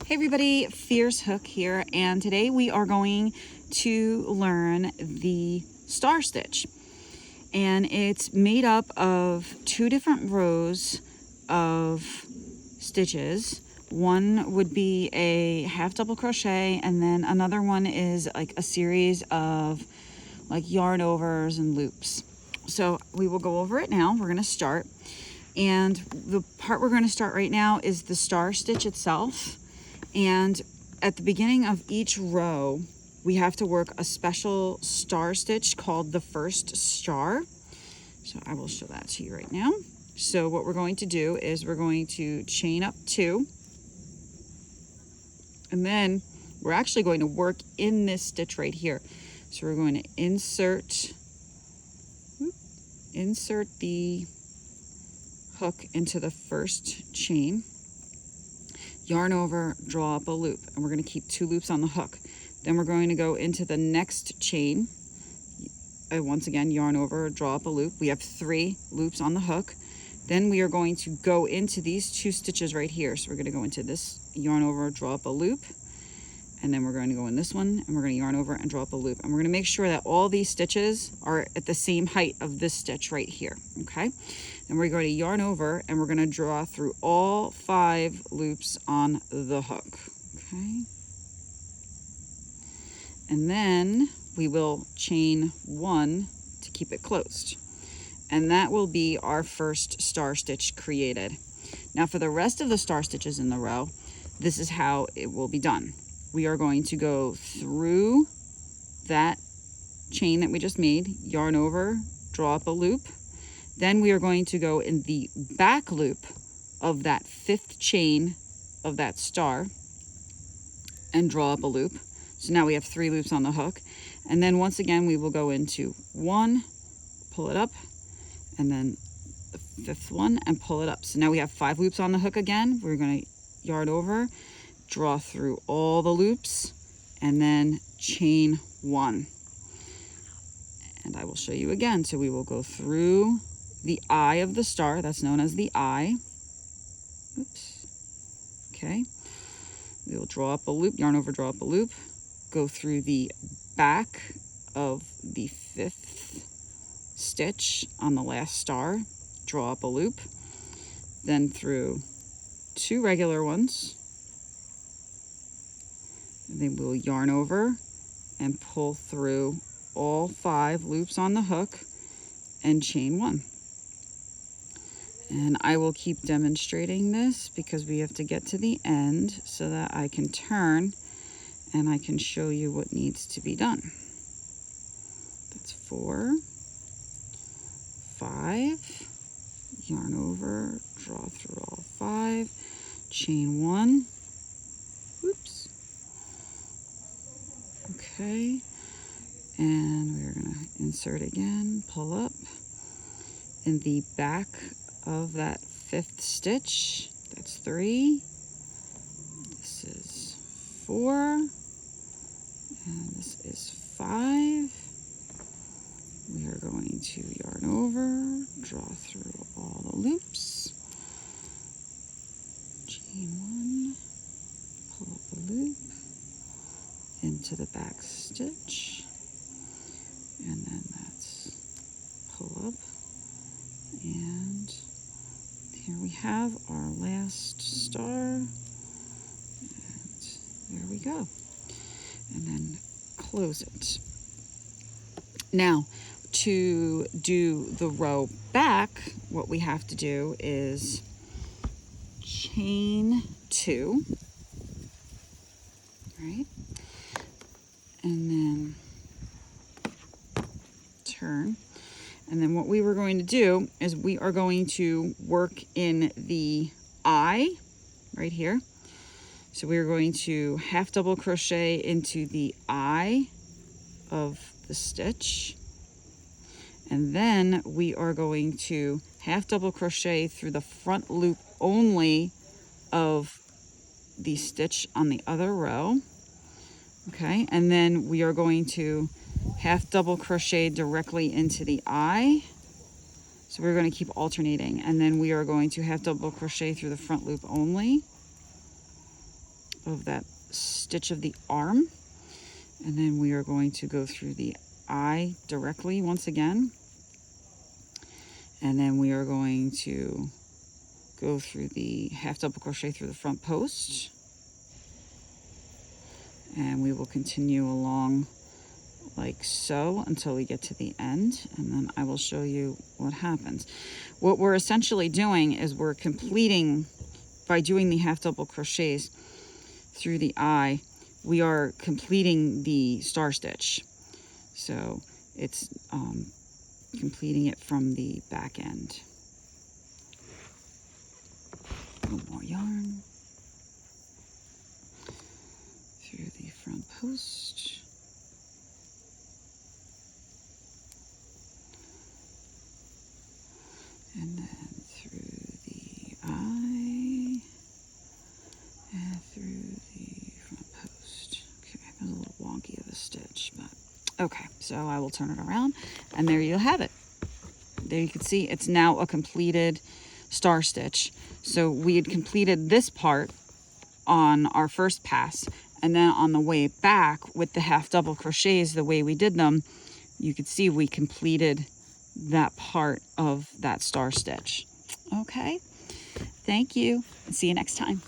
Hey everybody, Fierce Hook here, and today we are going to learn the star stitch. And it's made up of two different rows of stitches. One would be a half double crochet, and then another one is like a series of like yarn overs and loops. So we will go over it now. We're going to start. And the part we're going to start right now is the star stitch itself. And at the beginning of each row, we have to work a special star stitch called the first star. So I will show that to you right now. So what we're going to do is we're going to chain up 2. And then we're actually going to work in this stitch right here. So we're going to insert the hook into the first chain, yarn over, draw up a loop, and we're going to keep 2 loops on the hook. Then we're going to go into the next chain, once again yarn over, draw up a loop. We have 3 loops on the hook. Then we are going to go into these 2 stitches right here. So we're going to go into this, yarn over, draw up a loop, and then we're going to go in this one, and we're going to yarn over and draw up a loop, and we're going to make sure that all these stitches are at the same height of this stitch right here. Okay, then we're going to yarn over, and we're going to draw through all 5 loops on the hook. Okay, and then we will chain 1 to keep it closed, and that will be our first star stitch created. Now for the rest of the star stitches in the row, this is how it will be done. We are going to go through that chain that we just made, yarn over, draw up a loop. Then we are going to go in the back loop of that 5th chain of that star and draw up a loop. So now we have 3 loops on the hook. And then once again, we will go into 1, pull it up, and then the 5th one and pull it up. So now we have 5 loops on the hook again. We're going to yarn over, draw through all the loops, and then chain 1. And I will show you again. So we will go through the eye of the star, that's known as the eye. Oops. Okay. We will draw up a loop, yarn over, draw up a loop, go through the back of the 5th stitch on the last star, draw up a loop, then through 2 regular ones. And then we'll yarn over and pull through all 5 loops on the hook and chain 1. And I will keep demonstrating this because we have to get to the end so that I can turn and I can show you what needs to be done. That's 4, 5, yarn over, draw through all 5, chain 1. Oops. Okay, and we're going to insert again, pull up in the back of that 5th stitch. That's 3. This is 4, and this is 5. We are going to yarn over, draw through all the loops, chain 1, pull up a loop into the back stitch, and then that's pull up, and here we have our last star, and there we go, and then close it. Now to do the row back, what we have to do is chain 2, right? And then turn. And then what we were going to do is we are going to work in the eye right here. So we are going to half double crochet into the eye of the stitch. And then we are going to half double crochet through the front loop only of the stitch on the other row. Okay, and then we are going to half double crochet directly into the eye. So we're going to keep alternating, and then we are going to half double crochet through the front loop only of that stitch of the arm. And then we are going to go through the eye directly once again. And then we are going to go through the half double crochet through the front post. And we will continue along like so until we get to the end, and then I will show you what happens. What we're essentially doing is we're completing, by doing the half double crochets through the eye, we are completing the star stitch. So it's completing it from the back end. A little more yarn through the front post. And then through the eye and through the front post. Okay, that was a little wonky of a stitch, but okay, so I will turn it around, and there you have it. There you can see it's now a completed star stitch. So we had completed this part on our first pass, and then on the way back with the half double crochets, the way we did them, you could see we completed that part of that star stitch. Okay, thank you, and see you next time.